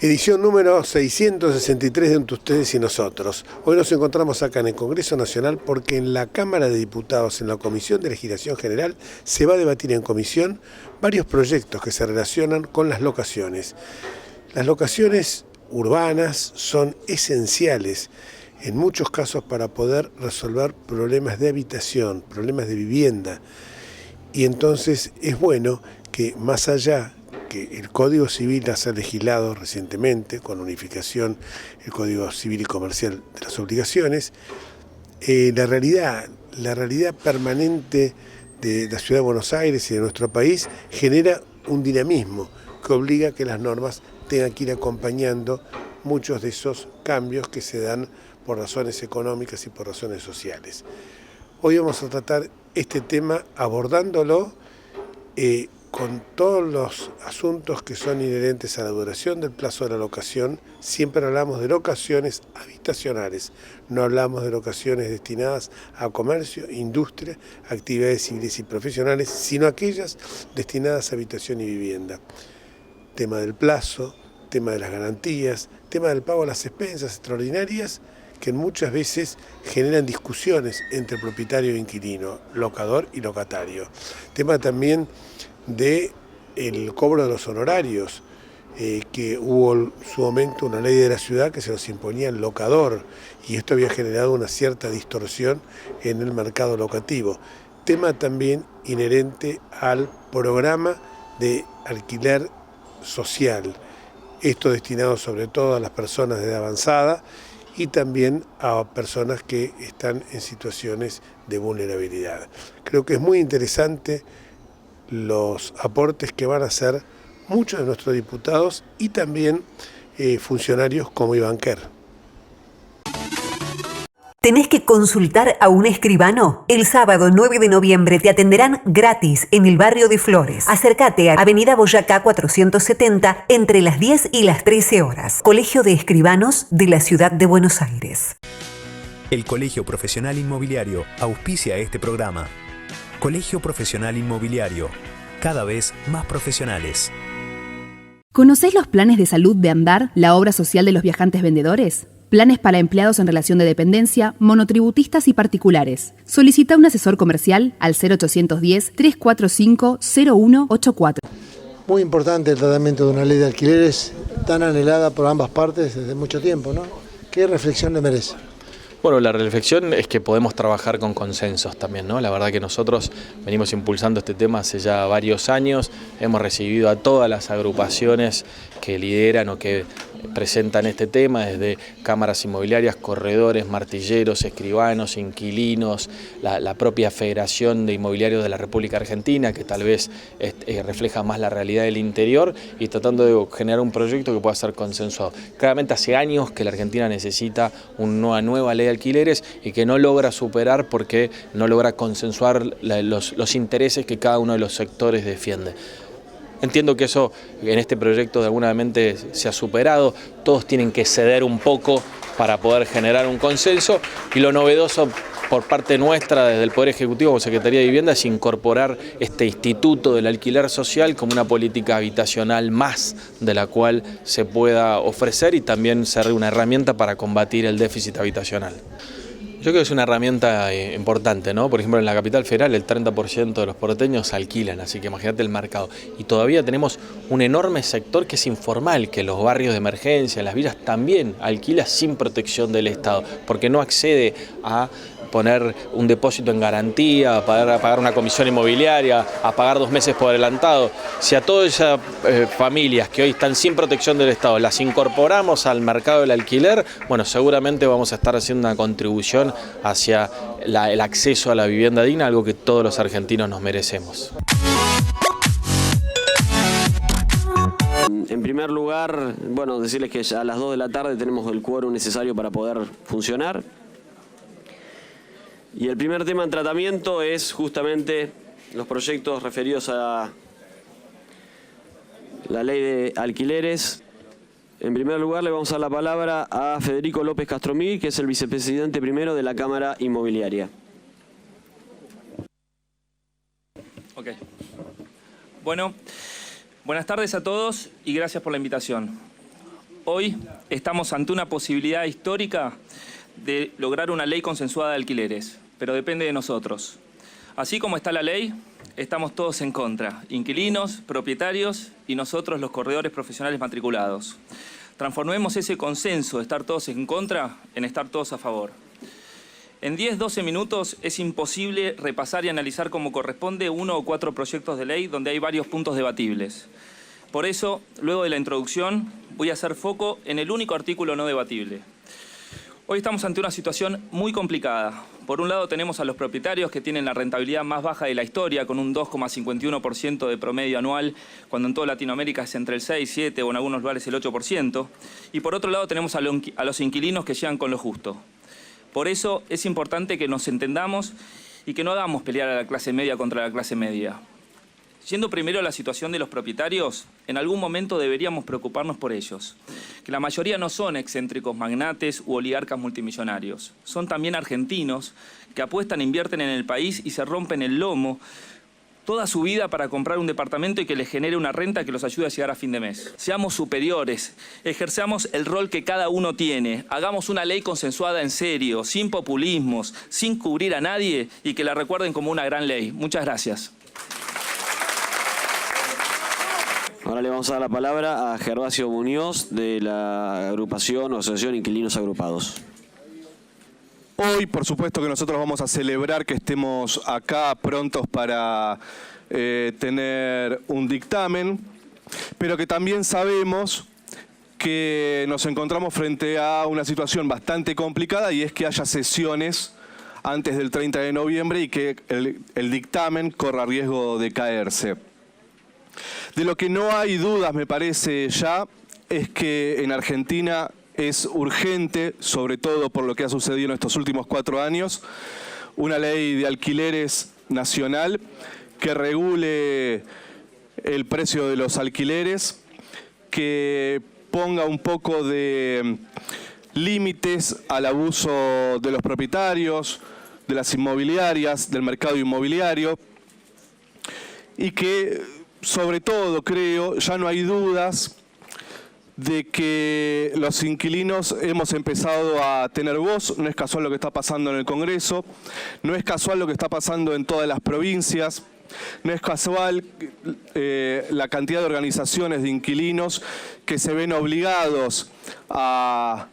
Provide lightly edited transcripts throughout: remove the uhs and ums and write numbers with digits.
Edición número 663 de Entre Ustedes y Nosotros. Hoy nos encontramos acá en el Congreso Nacional porque en la Cámara de Diputados, en la Comisión de Legislación General, se va a debatir en comisión varios proyectos que se relacionan con las locaciones. Las locaciones urbanas son esenciales en muchos casos para poder resolver problemas de habitación, problemas de vivienda. Y entonces es bueno que más allá que el Código Civil ha sido legislado recientemente con unificación el Código Civil y Comercial de las Obligaciones, la realidad permanente de la Ciudad de Buenos Aires y de nuestro país genera un dinamismo que obliga a que las normas tengan que ir acompañando muchos de esos cambios que se dan por razones económicas y por razones sociales. Hoy vamos a tratar este tema abordándolo con todos los asuntos que son inherentes a la duración del plazo de la locación. Siempre hablamos de locaciones habitacionales, no hablamos de locaciones destinadas a comercio, industria, actividades civiles y profesionales, sino aquellas destinadas a habitación y vivienda. Tema del plazo, tema de las garantías, tema del pago de las expensas extraordinarias, que muchas veces generan discusiones entre propietario e inquilino, locador y locatario. Tema también del cobro de los honorarios, que hubo en su momento una ley de la ciudad que se los imponía al locador y esto había generado una cierta distorsión en el mercado locativo. Tema también inherente al programa de alquiler social, esto destinado sobre todo a las personas de edad avanzada y también a personas que están en situaciones de vulnerabilidad. Creo que es muy interesante los aportes que van a hacer muchos de nuestros diputados y también funcionarios como Iván Kerr. ¿Tenés que consultar a un escribano? El sábado 9 de noviembre te atenderán gratis en el barrio de Flores. Acércate a Avenida Boyacá 470 entre las 10 y las 13 horas. Colegio de Escribanos de la Ciudad de Buenos Aires. El Colegio Profesional Inmobiliario auspicia este programa. Colegio Profesional Inmobiliario, cada vez más profesionales. ¿Conocés los planes de salud de Andar, la obra social de los viajantes vendedores? Planes para empleados en relación de dependencia, monotributistas y particulares. Solicita un asesor comercial al 0810-345-0184. Muy importante el tratamiento de una ley de alquileres tan anhelada por ambas partes desde mucho tiempo, ¿no? ¿Qué reflexión le merece? Bueno, la reflexión es que podemos trabajar con consensos también, ¿no? La verdad que nosotros venimos impulsando este tema hace ya varios años, hemos recibido a todas las agrupaciones que lideran o que presentan este tema, desde cámaras inmobiliarias, corredores, martilleros, escribanos, inquilinos, la propia Federación de Inmobiliarios de la República Argentina, que tal vez refleja más la realidad del interior, y tratando de generar un proyecto que pueda ser consensuado. Claramente hace años que la Argentina necesita una nueva ley de alquileres y que no logra superar porque no logra consensuar los intereses que cada uno de los sectores defiende. Entiendo que eso en este proyecto de alguna manera se ha superado, todos tienen que ceder un poco para poder generar un consenso, y lo novedoso por parte nuestra desde el Poder Ejecutivo como Secretaría de Vivienda es incorporar este instituto del alquiler social como una política habitacional más de la cual se pueda ofrecer y también ser una herramienta para combatir el déficit habitacional. Yo creo que es una herramienta importante, ¿no? Por ejemplo, en la capital federal el 30% de los porteños alquilan, así que imagínate el mercado. Y todavía tenemos un enorme sector que es informal, que los barrios de emergencia, las villas también alquila sin protección del Estado, porque no accede a poner un depósito en garantía, a pagar una comisión inmobiliaria, a pagar 2 meses por adelantado. Si a todas esas familias que hoy están sin protección del Estado las incorporamos al mercado del alquiler, bueno, seguramente vamos a estar haciendo una contribución hacia el acceso a la vivienda digna, algo que todos los argentinos nos merecemos. En primer lugar, bueno, decirles que ya a las 2 de la tarde tenemos el quórum necesario para poder funcionar. Y el primer tema en tratamiento es justamente los proyectos referidos a la ley de alquileres. En primer lugar le vamos a dar la palabra a Federico López Castromil, que es el vicepresidente primero de la Cámara Inmobiliaria. Ok. Bueno, buenas tardes a todos y gracias por la invitación. Hoy estamos ante una posibilidad histórica de lograr una ley consensuada de alquileres, pero depende de nosotros. Así como está la ley, estamos todos en contra, inquilinos, propietarios y nosotros los corredores profesionales matriculados. Transformemos ese consenso de estar todos en contra en estar todos a favor. En 10-12 minutos es imposible repasar y analizar como corresponde 1 o 4 proyectos de ley donde hay varios puntos debatibles. Por eso, luego de la introducción, voy a hacer foco en el único artículo no debatible. Hoy estamos ante una situación muy complicada. Por un lado tenemos a los propietarios que tienen la rentabilidad más baja de la historia, con un 2,51% de promedio anual, cuando en toda Latinoamérica es entre el 6, 7 o en algunos lugares el 8%. Y por otro lado tenemos a los inquilinos que llegan con lo justo. Por eso es importante que nos entendamos y que no hagamos pelear a la clase media contra la clase media. Yendo primero a la situación de los propietarios, en algún momento deberíamos preocuparnos por ellos. Que la mayoría no son excéntricos magnates u oligarcas multimillonarios. Son también argentinos que apuestan, invierten en el país y se rompen el lomo toda su vida para comprar un departamento y que les genere una renta que los ayude a llegar a fin de mes. Seamos superiores, ejerzamos el rol que cada uno tiene, hagamos una ley consensuada en serio, sin populismos, sin cubrir a nadie y que la recuerden como una gran ley. Muchas gracias. Ahora le vamos a dar la palabra a Gervasio Muñoz de la agrupación o asociación Inquilinos Agrupados. Hoy, por supuesto que nosotros vamos a celebrar que estemos acá prontos para tener un dictamen, pero que también sabemos que nos encontramos frente a una situación bastante complicada y es que haya sesiones antes del 30 de noviembre y que el dictamen corra riesgo de caerse. De lo que no hay dudas, me parece ya, es que en Argentina es urgente, sobre todo por lo que ha sucedido en estos últimos 4 años, una ley de alquileres nacional que regule el precio de los alquileres, que ponga un poco de límites al abuso de los propietarios, de las inmobiliarias, del mercado inmobiliario, y que, sobre todo, creo, ya no hay dudas de que los inquilinos hemos empezado a tener voz. No es casual lo que está pasando en el Congreso, no es casual lo que está pasando en todas las provincias, no es casual la cantidad de organizaciones de inquilinos que se ven obligados a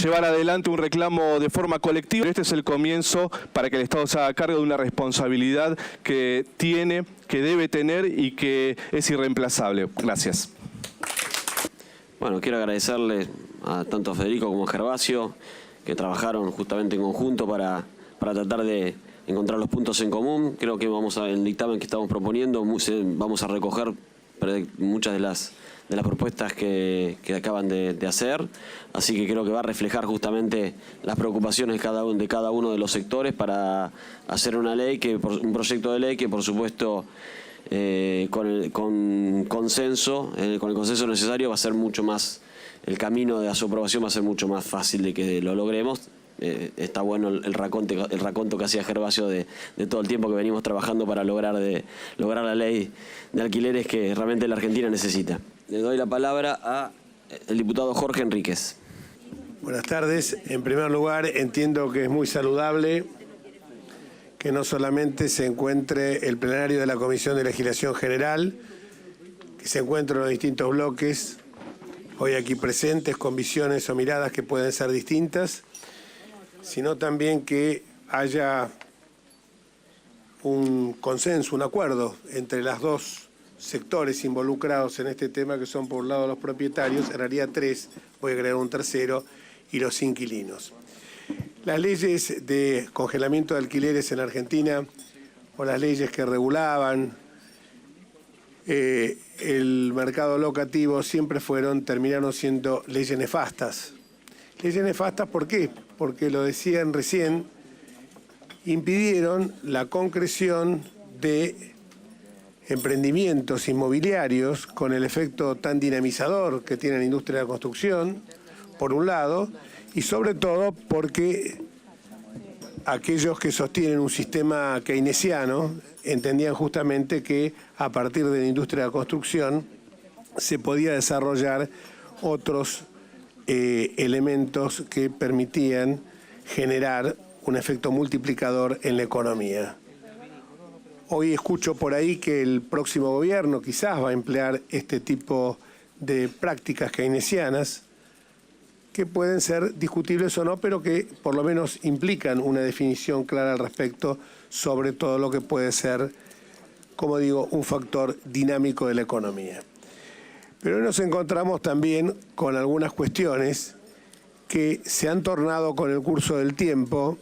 llevar adelante un reclamo de forma colectiva. Este es el comienzo para que el Estado se haga cargo de una responsabilidad que tiene, que debe tener y que es irreemplazable. Gracias. Bueno, quiero agradecerle a tanto a Federico como a Gervasio, que trabajaron justamente en conjunto para tratar de encontrar los puntos en común. Creo que el dictamen que estamos proponiendo, vamos a recoger muchas de las propuestas que acaban de hacer, así que creo que va a reflejar justamente las preocupaciones de cada uno de los sectores para hacer una ley, un proyecto de ley que por supuesto con el consenso necesario va a ser mucho más, el camino de su aprobación va a ser mucho más fácil de que lo logremos. Está bueno el raconto que hacía Gervasio de todo el tiempo que venimos trabajando para lograr la ley de alquileres que realmente la Argentina necesita. Le doy la palabra al diputado Jorge Enríquez. Buenas tardes. En primer lugar, entiendo que es muy saludable que no solamente se encuentre el plenario de la Comisión de Legislación General, que se encuentren los distintos bloques hoy aquí presentes con visiones o miradas que pueden ser distintas, sino también que haya un consenso, un acuerdo entre los dos sectores involucrados en este tema, que son por un lado los propietarios, en realidad 3, voy a agregar un tercero, y los inquilinos. Las leyes de congelamiento de alquileres en Argentina, o las leyes que regulaban el mercado locativo, siempre terminaron siendo leyes nefastas. Leyes nefastas, ¿por qué? Porque lo decían recién, impidieron la concreción de emprendimientos inmobiliarios con el efecto tan dinamizador que tiene la industria de la construcción, por un lado, y sobre todo porque aquellos que sostienen un sistema keynesiano entendían justamente que a partir de la industria de la construcción se podía desarrollar otros elementos que permitían generar un efecto multiplicador en la economía. Hoy escucho por ahí que el próximo gobierno quizás va a emplear este tipo de prácticas keynesianas que pueden ser discutibles o no, pero que por lo menos implican una definición clara al respecto sobre todo lo que puede ser, como digo, un factor dinámico de la economía. Pero hoy nos encontramos también con algunas cuestiones que se han tornado con el curso del tiempo,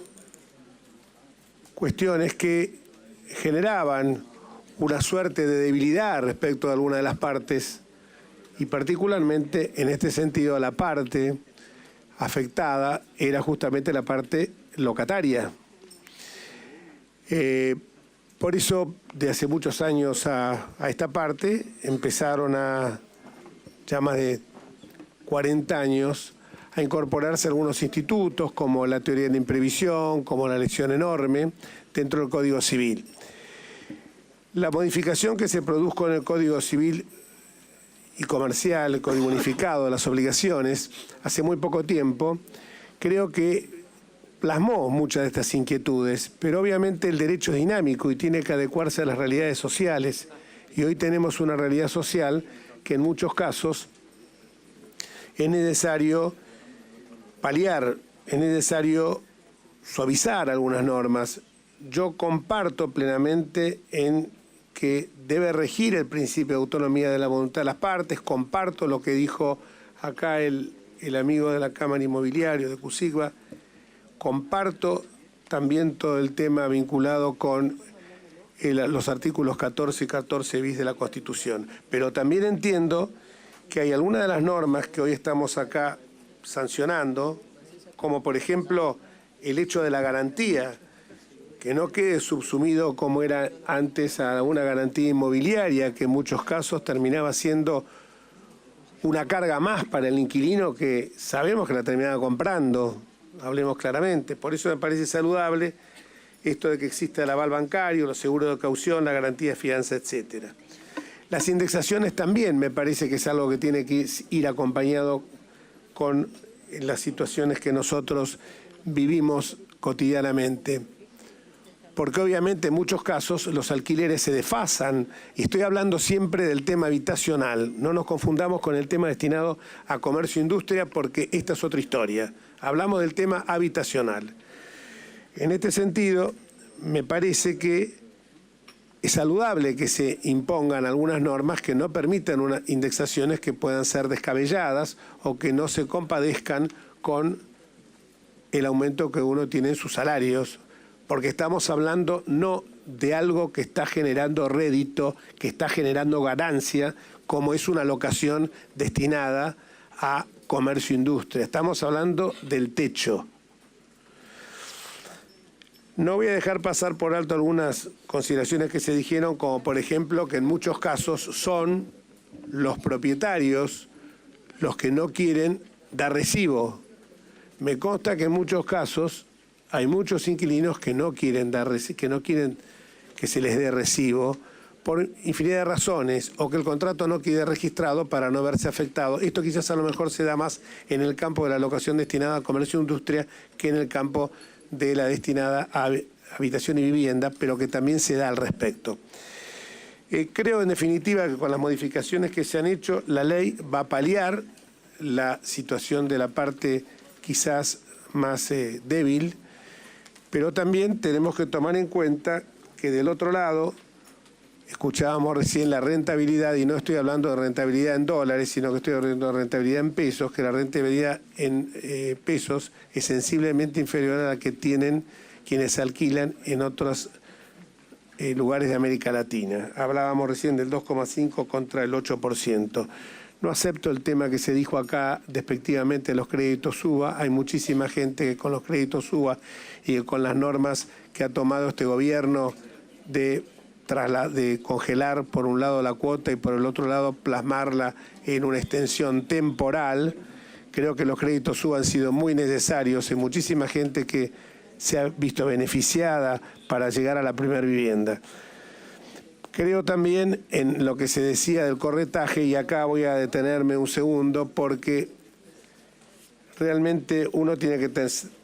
cuestiones que generaban una suerte de debilidad respecto de alguna de las partes, y particularmente en este sentido la parte afectada era justamente la parte locataria. Por eso, de hace muchos años a esta parte, empezaron ya más de 40 años, a incorporarse algunos institutos como la teoría de la imprevisión, como la elección enorme, dentro del Código Civil. La modificación que se produjo en el Código Civil y Comercial, el Código Unificado de las Obligaciones, hace muy poco tiempo, creo que plasmó muchas de estas inquietudes, pero obviamente el derecho es dinámico y tiene que adecuarse a las realidades sociales. Y hoy tenemos una realidad social que en muchos casos es necesario paliar, es necesario suavizar algunas normas. Yo comparto plenamente en que debe regir el principio de autonomía de la voluntad de las partes, comparto lo que dijo acá el amigo de la Cámara Inmobiliaria de Cusigba, comparto también todo el tema vinculado con los artículos 14 y 14 bis de la Constitución, pero también entiendo que hay algunas de las normas que hoy estamos acá sancionando, como por ejemplo el hecho de la garantía, que no quede subsumido como era antes a una garantía inmobiliaria, que en muchos casos terminaba siendo una carga más para el inquilino que sabemos que la terminaba comprando, hablemos claramente. Por eso me parece saludable esto de que exista el aval bancario, los seguros de caución, la garantía de fianza, etcétera. Las indexaciones también me parece que es algo que tiene que ir acompañado con las situaciones que nosotros vivimos cotidianamente. Porque obviamente en muchos casos los alquileres se desfasan, y estoy hablando siempre del tema habitacional, no nos confundamos con el tema destinado a comercio e industria porque esta es otra historia, hablamos del tema habitacional. En este sentido, me parece que es saludable que se impongan algunas normas que no permitan unas indexaciones que puedan ser descabelladas o que no se compadezcan con el aumento que uno tiene en sus salarios, porque estamos hablando no de algo que está generando rédito, que está generando ganancia, como es una locación destinada a comercio e industria. Estamos hablando del techo. No voy a dejar pasar por alto algunas consideraciones que se dijeron, como por ejemplo que en muchos casos son los propietarios los que no quieren dar recibo. Me consta que en muchos casos hay muchos inquilinos que no quieren que se les dé recibo por infinidad de razones, o que el contrato no quede registrado para no verse afectado. Esto quizás a lo mejor se da más en el campo de la locación destinada a comercio e industria que en el campo de la destinada a habitación y vivienda, pero que también se da al respecto. Creo en definitiva que con las modificaciones que se han hecho, la ley va a paliar la situación de la parte quizás más débil, pero también tenemos que tomar en cuenta que del otro lado, escuchábamos recién la rentabilidad, y no estoy hablando de rentabilidad en dólares, sino que estoy hablando de rentabilidad en pesos, que la rentabilidad en pesos es sensiblemente inferior a la que tienen quienes alquilan en otros lugares de América Latina. Hablábamos recién del 2,5 contra el 8%. No acepto el tema que se dijo acá despectivamente de los créditos UBA. Hay muchísima gente que con los créditos UBA y con las normas que ha tomado este gobierno de congelar por un lado la cuota y por el otro lado plasmarla en una extensión temporal, creo que los créditos UBA han sido muy necesarios. Hay muchísima gente que se ha visto beneficiada para llegar a la primera vivienda. Creo también en lo que se decía del corretaje, y acá voy a detenerme un segundo porque realmente uno tiene que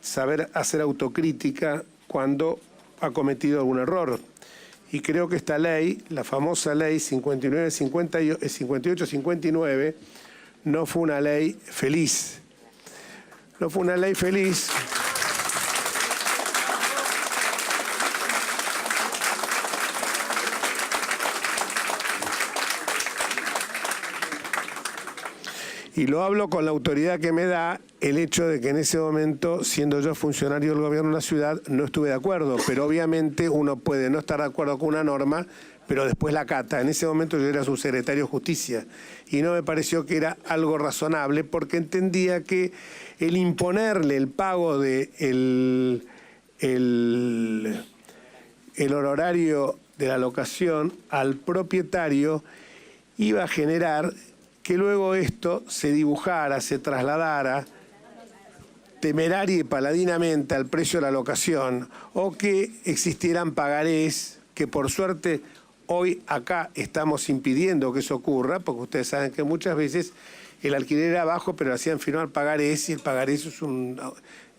saber hacer autocrítica cuando ha cometido algún error. Y creo que esta ley, la famosa ley 58-59, no fue una ley feliz. No fue una ley feliz. Y lo hablo con la autoridad que me da el hecho de que en ese momento, siendo yo funcionario del gobierno de la ciudad, no estuve de acuerdo. Pero obviamente uno puede no estar de acuerdo con una norma, pero después la acata. En ese momento yo era subsecretario de Justicia y no me pareció que era algo razonable porque entendía que el imponerle el pago de el honorario de la locación al propietario iba a generar que luego esto se dibujara, se trasladara temeraria y paladinamente al precio de la locación, o que existieran pagarés, que por suerte hoy acá estamos impidiendo que eso ocurra, porque ustedes saben que muchas veces el alquiler era bajo, pero hacían firmar pagarés, y el pagarés es un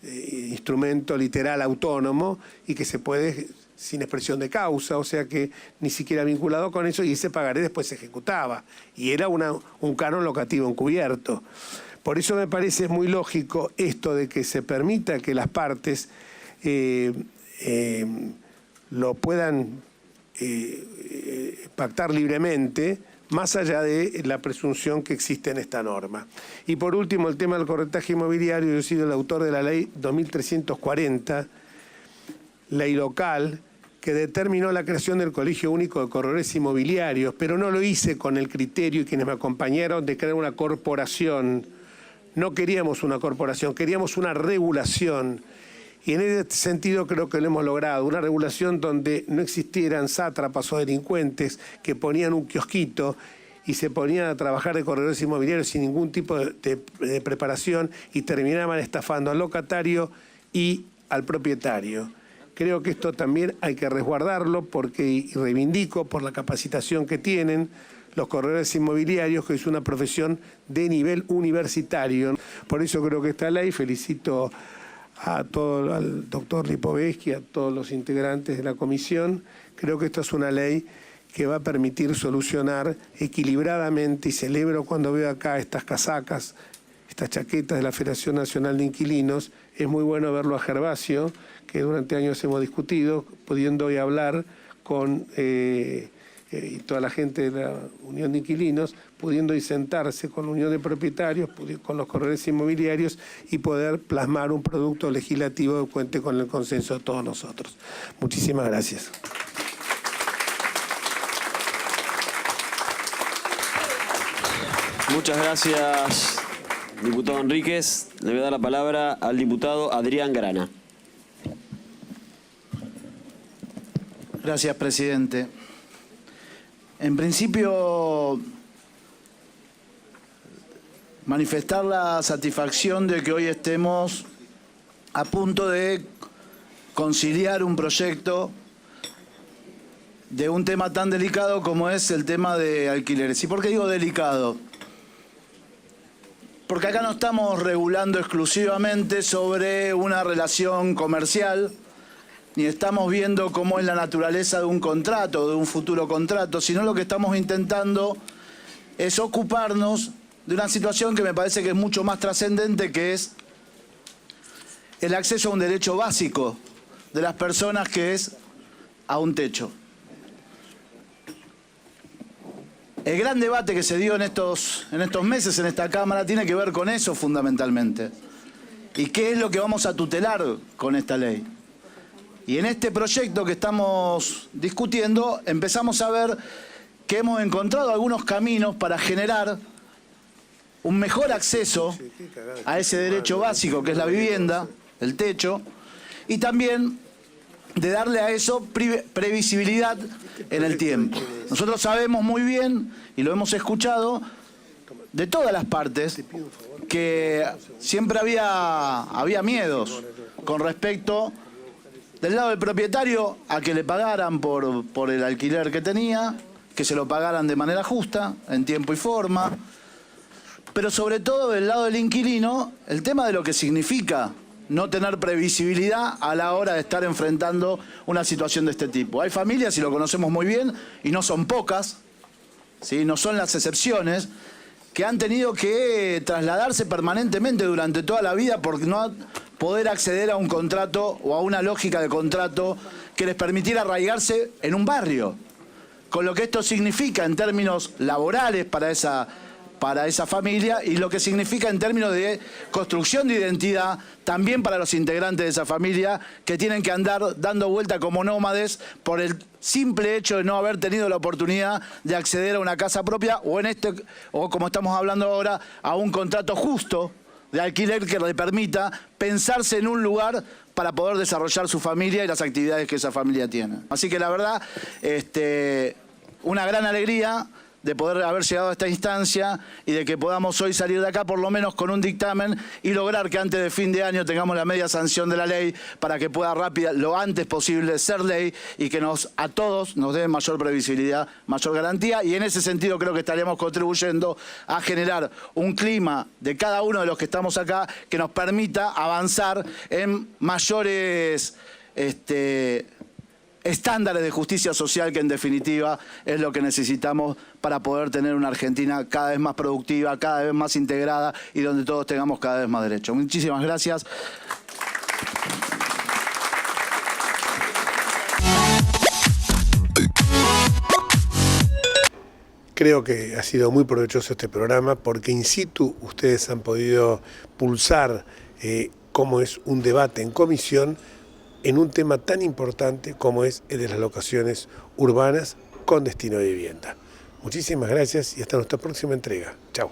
instrumento literal autónomo y que se puede sin expresión de causa, o sea que ni siquiera vinculado con eso, y ese pagaré después se ejecutaba, y era un canon locativo encubierto. Por eso me parece muy lógico esto de que se permita que las partes lo puedan pactar libremente, más allá de la presunción que existe en esta norma. Y por último, el tema del corretaje inmobiliario. Yo he sido el autor de la ley 2340, ley local, que determinó la creación del Colegio Único de Corredores Inmobiliarios, pero no lo hice con el criterio, y quienes me acompañaron, de crear una corporación. No queríamos una corporación, queríamos una regulación. Y en ese sentido creo que lo hemos logrado, una regulación donde no existieran sátrapas o delincuentes que ponían un kiosquito y se ponían a trabajar de corredores inmobiliarios sin ningún tipo de preparación y terminaban estafando al locatario y al propietario. Creo que esto también hay que resguardarlo porque reivindico por la capacitación que tienen los corredores inmobiliarios, que es una profesión de nivel universitario. Por eso creo que esta ley, felicito al doctor Lipovetsky, a todos los integrantes de la comisión. Creo que esta es una ley que va a permitir solucionar equilibradamente, y celebro cuando veo acá estas casacas, estas chaquetas de la Federación Nacional de Inquilinos. Es muy bueno verlo a Gervasio, que durante años hemos discutido, pudiendo hoy hablar con y toda la gente de la Unión de Inquilinos, pudiendo hoy sentarse con la Unión de Propietarios, con los corredores inmobiliarios, y poder plasmar un producto legislativo que cuente con el consenso de todos nosotros. Muchísimas gracias. Muchas gracias, diputado Enríquez. Le voy a dar la palabra al diputado Adrián Grana. Gracias, presidente. En principio, manifestar la satisfacción de que hoy estemos a punto de conciliar un proyecto de un tema tan delicado como es el tema de alquileres. ¿Y por qué digo delicado? Porque acá no estamos regulando exclusivamente sobre una relación comercial, ni estamos viendo cómo es la naturaleza de un contrato, de un futuro contrato, sino lo que estamos intentando es ocuparnos de una situación que me parece que es mucho más trascendente, que es el acceso a un derecho básico de las personas, que es a un techo. El gran debate que se dio en estos meses en esta Cámara tiene que ver con eso fundamentalmente. ¿Y qué es lo que vamos a tutelar con esta ley? Y en este proyecto que estamos discutiendo empezamos a ver que hemos encontrado algunos caminos para generar un mejor acceso a ese derecho básico que es la vivienda, el techo, y también de darle a eso previsibilidad en el tiempo. Nosotros sabemos muy bien, y lo hemos escuchado de todas las partes, que siempre había miedos con respecto del lado del propietario a que le pagaran por el alquiler que tenía, que se lo pagaran de manera justa, en tiempo y forma, pero sobre todo del lado del inquilino, el tema de lo que significa no tener previsibilidad a la hora de estar enfrentando una situación de este tipo. Hay familias, y lo conocemos muy bien, y no son pocas, ¿sí? No son las excepciones, que han tenido que trasladarse permanentemente durante toda la vida por no poder acceder a un contrato o a una lógica de contrato que les permitiera arraigarse en un barrio. Con lo que esto significa en términos laborales para esa familia y lo que significa en términos de construcción de identidad también para los integrantes de esa familia que tienen que andar dando vuelta como nómades por el simple hecho de no haber tenido la oportunidad de acceder a una casa propia o como estamos hablando ahora, a un contrato justo de alquiler que le permita pensarse en un lugar para poder desarrollar su familia y las actividades que esa familia tiene. Así que la verdad, una gran alegría de poder haber llegado a esta instancia y de que podamos hoy salir de acá por lo menos con un dictamen y lograr que antes de fin de año tengamos la media sanción de la ley para que pueda lo antes posible ser ley y que a todos nos dé mayor previsibilidad, mayor garantía, y en ese sentido creo que estaríamos contribuyendo a generar un clima de cada uno de los que estamos acá que nos permita avanzar en mayores estándares de justicia social, que en definitiva es lo que necesitamos para poder tener una Argentina cada vez más productiva, cada vez más integrada y donde todos tengamos cada vez más derechos. Muchísimas gracias. Creo que ha sido muy provechoso este programa porque in situ ustedes han podido pulsar cómo es un debate en comisión en un tema tan importante como es el de las locaciones urbanas con destino de vivienda. Muchísimas gracias y hasta nuestra próxima entrega. Chao.